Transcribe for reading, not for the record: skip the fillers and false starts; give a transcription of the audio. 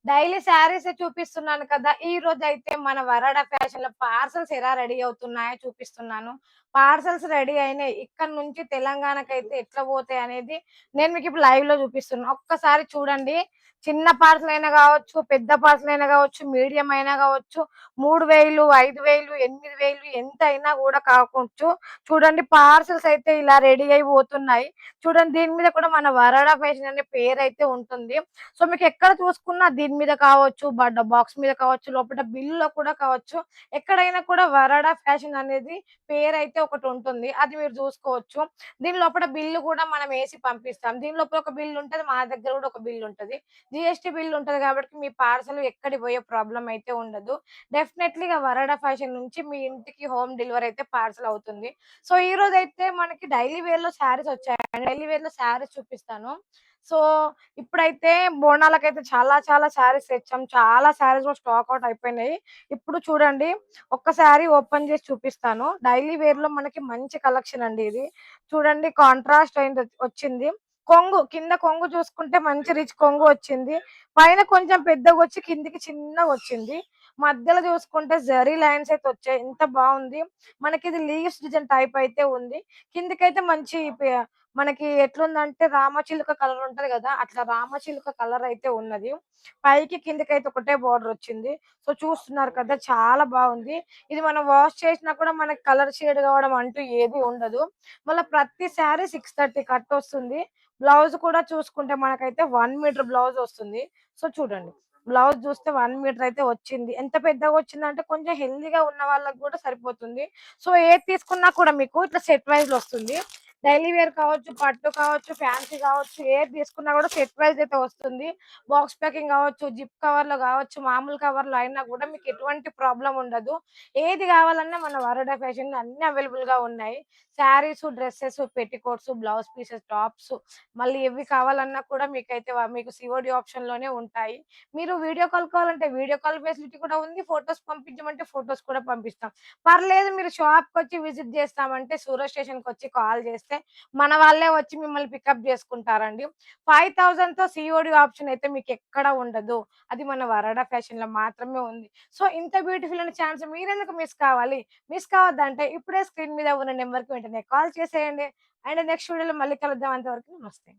Daily శారీసే చూపిస్తున్నాను కదా! ఈరోజైతే మన వరాడ ఫ్యాషన్‌లో పార్సెల్స్ ఎలా రెడీ అవుతున్నాయో చూపిస్తున్నాను. పార్సెల్స్ రెడీ అయినాయి. ఇక్కడి నుంచి తెలంగాణకైతే ఎట్లా పోతాయనేది నేను మీకిప్పుడు లైవ్‌లో చూపిస్తున్నా. ఒక్కసారి చూడండి. చిన్న పార్సెల్ అయినా గావచ్చు, పెద్ద పార్సెల్ అయినా గావచ్చు, మీడియం అయినా గావచ్చు, 3000, 5000, 8000 ఎంతైనా గూడా కావచ్చు. చూడండి పార్సెల్స్ అయితే ఇలా రెడీ అయిపోతున్నాయి. చూడండి దీని మీద కూడా మన వరాడ ఫ్యాషన్ అనే పేరైతే ఉంటుంది. సో మీకెక్కడ చూసుకున్నా దీని మీద కావచ్చు, బాక్స్ మీద కావచ్చు, లోపట బిల్లులో కూడా కావచ్చు, ఎక్కడైనా కూడా వరాడా ఫ్యాషన్ అనేది పేరైతే ఒకటుంటుంది. అది మీరు జూసుకోవచ్చు. దీని లోపట బిల్లు కూడా మనం ఏసి పంపిస్తాం. దీని లోపల ఒక బిల్ ఉంటది. మా దగ్గర గూడా ఒక బిల్ ఉంటది. జీఎస్టీ బిల్ ఉంటది గాబట్టి మీ పార్సెల్ ఎక్కడికి పోయే ప్రాబ్లమ్ అయితే ఉండదు. డెఫినైట్‌లీగా వరాడా ఫ్యాషన్ నుంచి మీ ఇంటికి హోమ్ డెలివరీ అయితే పార్సెల్ అవుతుంది. సో ఈరోజైతే మనకి డైలీ వేర్‌లో శారీస్ వచ్చాయండి. డైలీ వేర్‌లో శారీస్ చూపిస్తాను. సో ఇప్పుడైతే బోనాలకైతే చాలా చాలా శారీస్ తెచ్చాం. చాలా శారీస్ కూడా స్టాక్ ఔట్ అయిపోయినాయి. ఇప్పుడు చూడండి ఒక్క శారీ ఓపెన్ చేసి చూపిస్తాను. డైలీ వేర్‌లో మనకి మంచి కలెక్షన్ అండి ఇది. చూడండి కాంట్రాస్ట్ అయింది వచ్చింది. కొంగు కింద కొంగు చూసుకుంటే మంచి రిచ్ కొంగు వచ్చింది. పైన కొంచెం పెద్దగొచ్చి కిందికి చిన్నగొచ్చింది. మధ్యలో చూసుకుంటే జరీ లైన్స్ అయితే వచ్చాయి. ఎంత బావుంది. మనకిది లీవ్స్ డిజైన్ టైప్ అయితే ఉంది. కిందకైతే మంచి మనకి ఎట్లుందంటే రామచిలుక కలర్ ఉంటది గదా! అట్లా రామచిలుక కలర్ అయితే ఉన్నది. పైకి కిందకైతే ఒకటే బోర్డర్ వచ్చింది. సో, చూస్తున్నారు కదా! చాలా బావుంది. ఇది మనం వాష్ చేసినా కూడా మనకి కలర్ షేడ్ కావడం అంటూ ఏది ఉండదు. మళ్ళా ప్రతి శారీ 630 కట్టొస్తుంది. బ్లౌజ్ కూడా చూసుకుంటే మనకైతే 1 మీటర్ బ్లౌజ్ వస్తుంది. సో, చూడండి. బ్లౌజ్ చూస్తే 1 మీటర్ అయితే వచ్చింది. ఎంత పెద్దగొచ్చిందంటే కొంచెం హెల్తీగా ఉన్న వాళ్ళకి గూడా సరిపోతుంది. సో, ఏది తీసుకున్నా కూడా మీకు ఇట్లా సెట్ వైస్‌లో వస్తుంది. డైలీ వేర్ కావచ్చు, పట్టు కావచ్చు, ఫ్యాన్సీ కావచ్చు, ఏది తీసుకున్నా కూడా సెట్ వైస్ అయితే వస్తుంది. బాక్స్ ప్యాకింగ్ కావచ్చు, జిప్ కవర్‌లో కావచ్చు, మామూలు కవర్‌లో అయినా కూడా మీకు ఎటువంటి ప్రాబ్లమ్ ఉండదు. ఏది కావాలన్నా మన వరోడా ఫ్యాషన్‌లో అన్నీ అవైలబుల్‌గా ఉన్నాయి. Saris, dresses, petticoats, blouse pieces, tops మళ్ళీ ఎవి కావాలన్నా కూడా మీకైతే మీకు సీఓడీ ఆప్షన్‌లోనే ఉంటాయి. మీరు వీడియో కాల్ కావాలంటే వీడియో కాల్ ఫెసిలిటీ కూడా ఉంది. ఫోటోస్ పంపించమంటే ఫోటోస్ కూడా పంపిస్తాం. పర్లేదు మీరు షాప్‌కొచ్చి విజిట్ చేస్తామంటే సూరత్ స్టేషన్‌కొచ్చి కాల్ చేస్తే మన వాళ్ళే వచ్చి మిమ్మల్ని పికప్ చేసుకుంటారండి. 5000తో సీఓడీ ఆప్షన్ అయితే మీకెక్కడ ఉండదు. అది మన వరాడా ఫ్యాషన్‌లో మాత్రమే ఉంది. సో, ఇంత బ్యూటిఫుల్ అయిన ఛాన్స్ మీరెందుకు మిస్ కావాలి? మిస్ కావద్దంటే ఇప్పుడే స్క్రీన్ మీద ఉన్న నంబర్‌కి వెంటనే కాల్ చేసేయండి. అండ్ నెక్స్ట్ వీడియోలో మళ్ళీ కలుద్దాం. అంతవరకు నమస్తే.